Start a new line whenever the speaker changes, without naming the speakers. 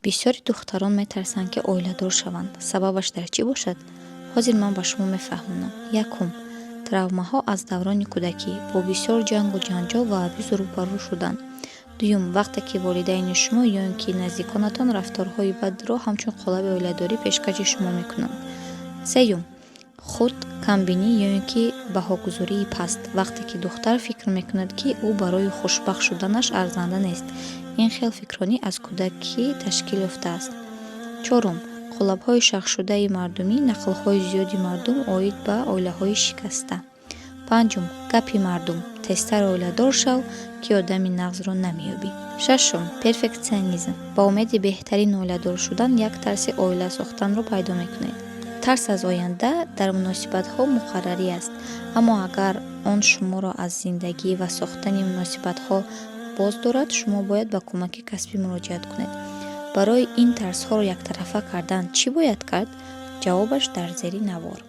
бисёри духтарон метарсанд, ки оиладор шаванд. Сабабаш дар чӣ бошад? Ҳозир ман ба шумо мефаҳмонам. Якум, травмаҳо аз даврони кӯдакӣ бо бисёр ҷангу ҷанҷол ва абюз рӯбарӯ шудан. Дуюм, вақте ки волидайни шумо ё ин ки наздиконатон рафторҳои бадро ҳамчун қолаби оиладорӣ пешкаши шумо мекунанд. Сеюм, худ камбинӣ ё ин ки баҳогузории паст, вақте ки духтар фикр мекунад, ки ӯ барои хушбахт шуданаш арзанда нест. Ин хел фикрронӣ аз кӯдакӣ ташкил ёфтааст. Чорум, қолабҳои шахшшудаи мардумӣ, нақлҳои зиёди мардум оид ба оилаҳои шикаста. Панҷум, гапи мардум. Тезтар оиладор шав, ки одами нағзро намеёбӣ. Шашум, перфексионизм. Ба умеди беҳтарин оиладор шудан як тарси оила сохтанро пайдо мекунед. Тарс аз оянда дар муносибатҳо муқаррарӣ аст, аммо агар он шуморо аз зиндагӣ ва сохтани муносибатҳо боз дорад, шумо бояд ба кӯмаки касбӣ муроҷиат кунед. Барои ин тарсҳоро яктарафа кардан чӣ бояд кард? Ҷавобаш дар зери навор.